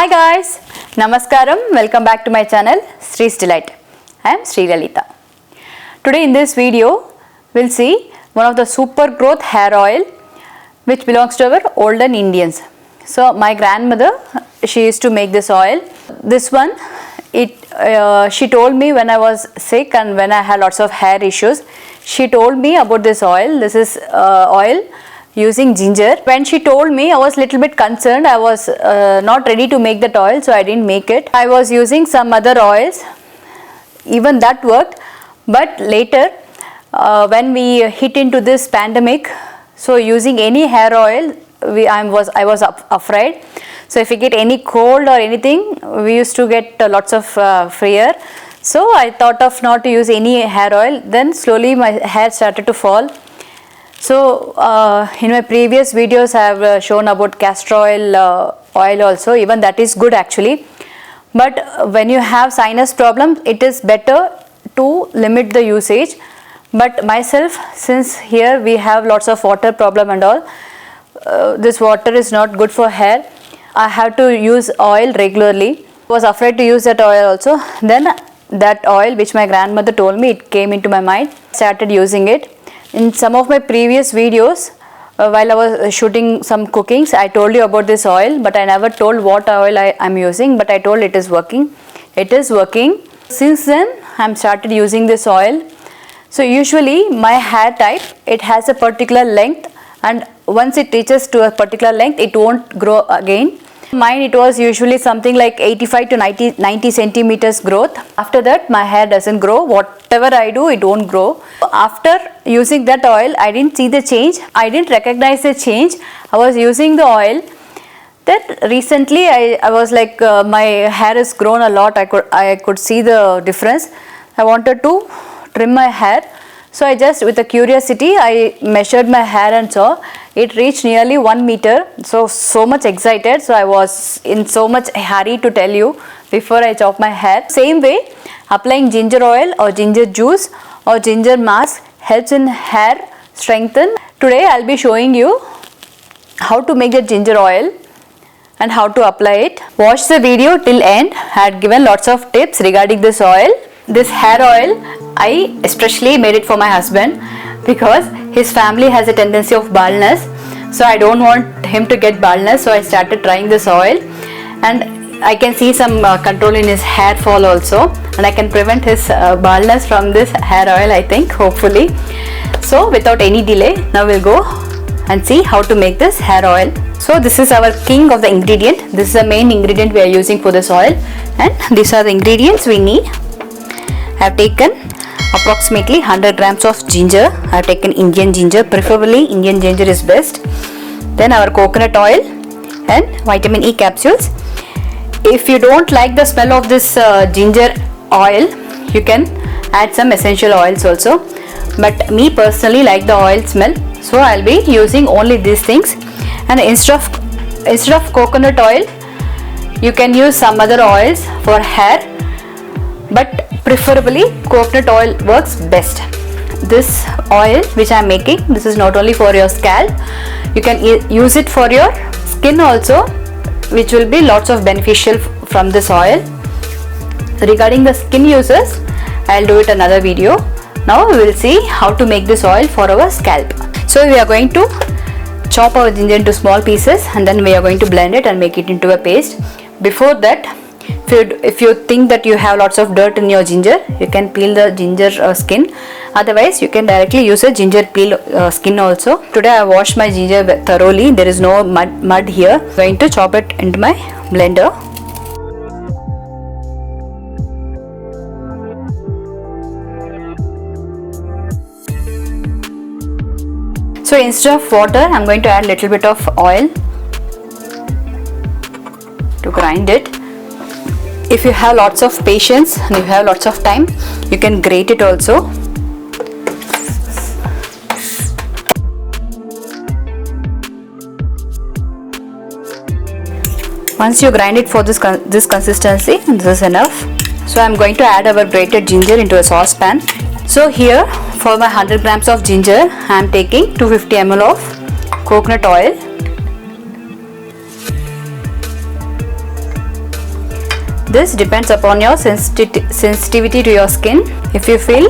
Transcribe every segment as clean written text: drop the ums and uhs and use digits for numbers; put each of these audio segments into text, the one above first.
Hi guys, Namaskaram, welcome back to my channel Sri's Delight. I am Sri Lalita. Today in this video, we'll see one of the super growth hair oil which belongs to our olden Indians. So my grandmother, she used to make this oil. This one, she told me when I was sick and when I had lots of hair issues, she told me about this oil. This is oil using ginger. When she told me, I was little bit concerned. I was not ready to make that oil, so I didn't make it. I was using some other oils. Even that worked, but later when we hit into this pandemic, so using any hair oil, I was afraid. So if we get any cold or anything, we used to get lots of fear. So I thought of not to use any hair oil. Then slowly my hair started to fall. So in my previous videos I have shown about castor oil also. Even that is good actually. But when you have sinus problem, it is better to limit the usage. But myself, since here we have lots of water problem and all, this water is not good for hair. I have to use oil regularly. I was afraid to use that oil also. Then that oil which my grandmother told me, it came into my mind. Started using it. In some of my previous videos, while I was shooting some cookings, I told you about this oil, but I never told what oil I am using, but I told it is working. It is working. Since then, I am started using this oil. So usually my hair type, it has a particular length, and once it reaches to a particular length, it won't grow again. Mine, it was usually something like 85 to 90 centimeters growth. After that, my hair doesn't grow. Whatever I do, it won't grow. After using that oil, I didn't see the change. I didn't recognize the change. I was using the oil. Then recently, I was like, my hair has grown a lot. I could see the difference. I wanted to trim my hair. So I just, with a curiosity, I measured my hair and saw it reached nearly 1 meter. So much excited. So I was in so much hurry to tell you before I chop my hair. Same way, applying ginger oil or ginger juice or ginger mask helps in hair strengthen. Today I'll be showing you how to make the ginger oil and how to apply it. Watch the video till end. I had given lots of tips regarding this oil. This hair oil, I especially made it for my husband because his family has a tendency of baldness. So I don't want him to get baldness. So I started trying this oil, and I can see some control in his hair fall also, and I can prevent his baldness from this hair oil, I think, hopefully. So without any delay, now we'll go and see how to make this hair oil. So this is our king of the ingredient. This is the main ingredient we are using for this oil, and these are the ingredients we need. I have taken approximately 100 grams of ginger. I have taken Indian ginger, preferably Indian ginger is best. Then our coconut oil and vitamin E capsules. If you don't like the smell of this ginger oil, you can add some essential oils also. But me personally like the oil smell, so I'll be using only these things. And instead of coconut oil, you can use some other oils for hair, but preferably coconut oil works best. This oil which I am making, this is not only for your scalp, you can use it for your skin also, which will be lots of beneficial from this oil. Regarding the skin uses, I'll do it another video. Now we will see how to make this oil for our scalp. So we are going to chop our ginger into small pieces, and then we are going to blend it and make it into a paste. Before that, if you think that you have lots of dirt in your ginger, you can peel the ginger skin. Otherwise, you can directly use a ginger peel skin also. Today I washed my ginger thoroughly. There is no mud here. I'm going to chop it into my blender. So instead of water, I'm going to add a little bit of oil to grind it. If you have lots of patience and you have lots of time, you can grate it also. Once you grind it for this consistency, this is enough. So I'm going to add our grated ginger into a saucepan. So here, for my 100 grams of ginger, I am taking 250 ml of coconut oil. This depends upon your sensitivity to your skin. If you feel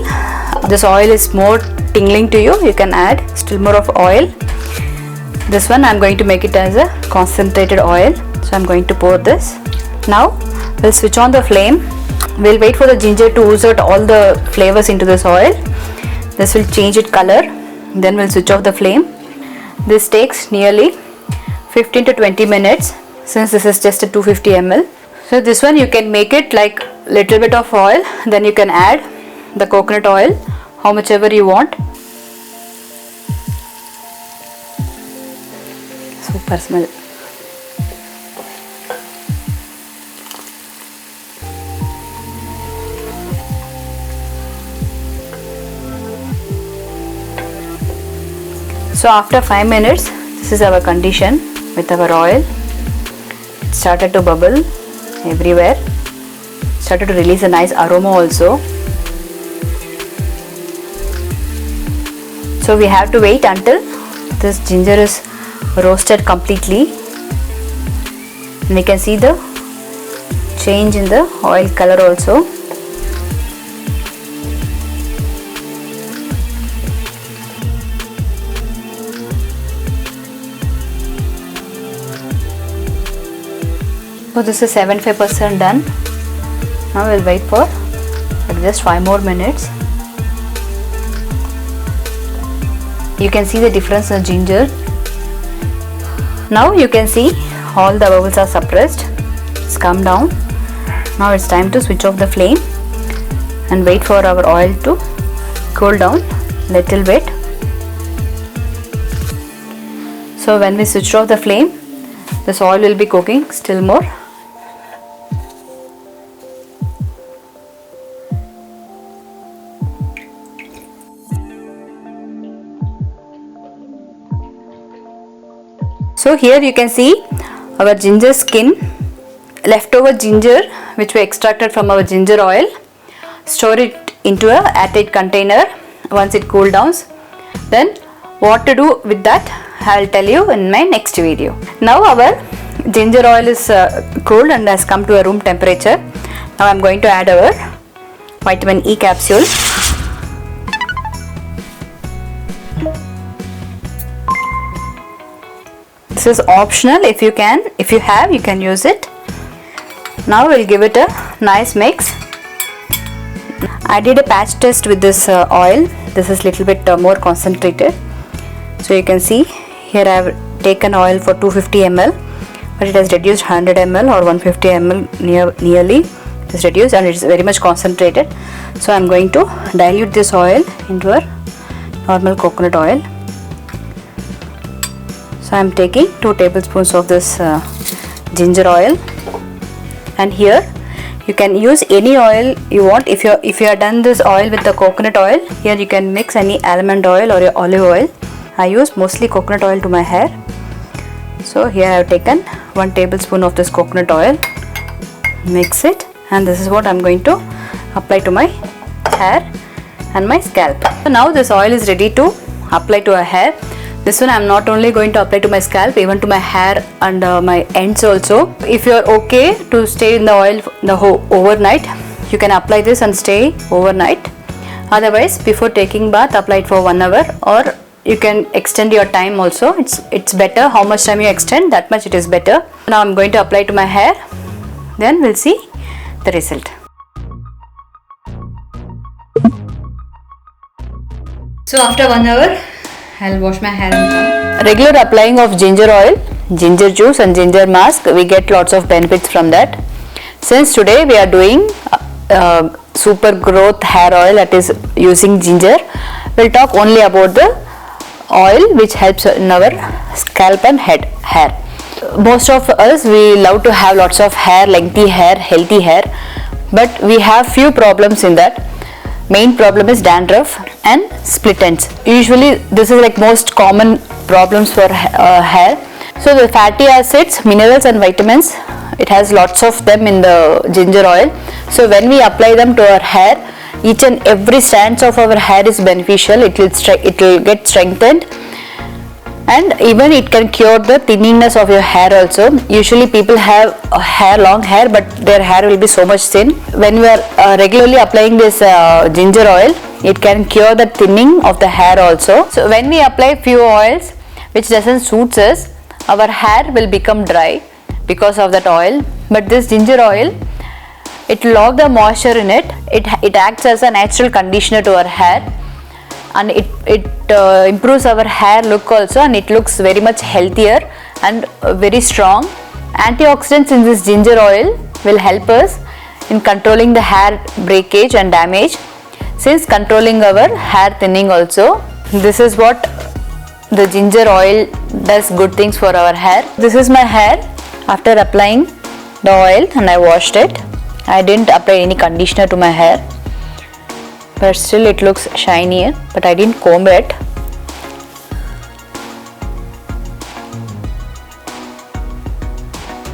this oil is more tingling to you, you can add still more of oil. This one I'm going to make it as a concentrated oil, so I'm going to pour this. Now we'll switch on the flame. We'll wait for the ginger to ooze out all the flavors into this oil. This will change its color. Then we'll switch off the flame. This takes nearly 15 to 20 minutes since this is just a 250 ml. So this one you can make it like little bit of oil, then you can add the coconut oil, how much ever you want. Super smell. So after 5 minutes, this is our condition with our oil. It started to bubble everywhere. It started to release a nice aroma also. So we have to wait until this ginger is roasted completely. And we can see the change in the oil color also. So this is 75% done. Now we'll wait for just 5 more minutes. You can see the difference in the ginger. Now you can see all the bubbles are suppressed. It's come down. Now it's time to switch off the flame and wait for our oil to cool down little bit. So when we switch off the flame, this oil will be cooking still more. So here you can see our ginger skin, leftover ginger which we extracted from our ginger oil. Store it into a airtight container once it cool down. Then what to do with that, I'll tell you in my next video. Now our ginger oil is cooled and has come to a room temperature. Now I'm going to add our vitamin E capsule. This is optional. If you have, you can use it. Now we'll give it a nice mix. I did a patch test with this oil. This is little bit more concentrated. So you can see here I have taken oil for 250 ml, but it has reduced 100 ml or 150 ml nearly. It is reduced and it is very much concentrated. So I'm going to dilute this oil into a normal coconut oil. So I am taking 2 tablespoons of this ginger oil, and here you can use any oil you want. If you have done this oil with the coconut oil, here you can mix any almond oil or olive oil. I use mostly coconut oil to my hair. So here I have taken 1 tablespoon of this coconut oil, mix it, and this is what I am going to apply to my hair and my scalp. So now this oil is ready to apply to our hair. This one I am not only going to apply to my scalp, even to my hair and my ends also. If you are okay to stay in the oil overnight, you can apply this and stay overnight. Otherwise, before taking bath, apply it for 1 hour, or you can extend your time also. It's better. How much time you extend, that much it is better. Now I am going to apply to my hair. Then we'll see the result. So after 1 hour, I'll wash my hair and come. Regular applying of ginger oil, ginger juice and ginger mask, we get lots of benefits from that. Since today we are doing super growth hair oil, that is using ginger, we'll talk only about the oil which helps in our scalp and hair. Most of us, we love to have lots of hair, lengthy hair, healthy hair, but we have few problems in that. Main problem is dandruff and split ends. Usually this is like most common problems for hair. So the fatty acids, minerals and vitamins, it has lots of them in the ginger oil. So when we apply them to our hair, each and every strands of our hair is beneficial. It will get strengthened. and even it can cure the thinningness of your hair also. Usually people have long hair, but their hair will be so much thin. When we are regularly applying this ginger oil, it can cure the thinning of the hair also. So when we apply few oils which doesn't suit us, our hair will become dry because of that oil. But this ginger oil, it will lock the moisture in it. It acts as a natural conditioner to our hair, and it improves our hair look also, and it looks very much healthier and very strong. Antioxidants in this ginger oil will help us in controlling the hair breakage and damage, since controlling our hair thinning also. This is what the ginger oil does, good things for our hair. This is my hair after applying the oil, and I washed it. I didn't apply any conditioner to my hair, but still it looks shinier, but I didn't comb it.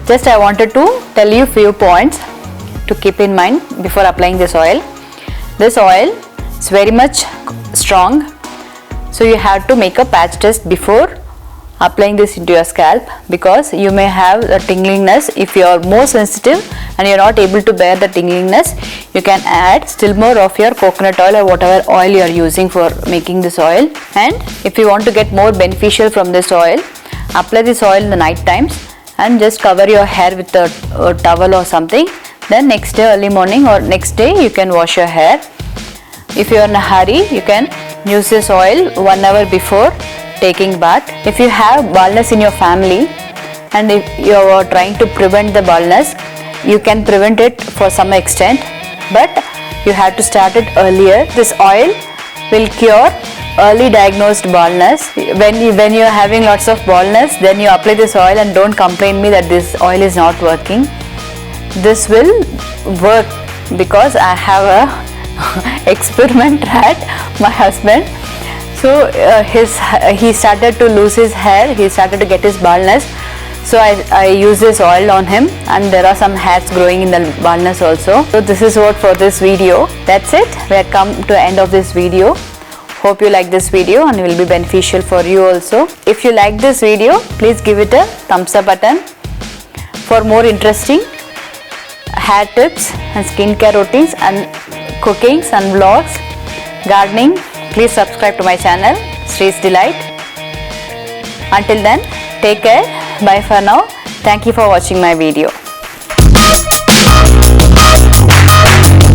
Just I wanted to tell you few points to keep in mind before applying this oil. This oil is very much strong, so you have to make a patch test before applying this into your scalp, because you may have the tinglingness. If you are more sensitive and you are not able to bear the tinglingness, you can add still more of your coconut oil or whatever oil you are using for making this oil. And if you want to get more beneficial from this oil, apply this oil in the night times and just cover your hair with a towel or something. Then next day early morning or next day you can wash your hair. If you are in a hurry, you can use this oil 1 hour before taking bath. If you have baldness in your family and if you are trying to prevent the baldness, you can prevent it for some extent, but you have to start it earlier. This oil will cure early diagnosed baldness. When you are having lots of baldness, then you apply this oil and don't complain me that this oil is not working. This will work, because I have a experiment at my husband. So he started to lose his hair, he started to get his baldness. So I use this oil on him, and there are some hairs growing in the baldness also. So this is what for this video. That's it. We have come to the end of this video. Hope you like this video and it will be beneficial for you also. If you like this video, please give it a thumbs up button. For more interesting hair tips and skincare routines and cookings and vlogs, gardening, please subscribe to my channel, Sri's Delight. Until then, take care. Bye for now. Thank you for watching my video.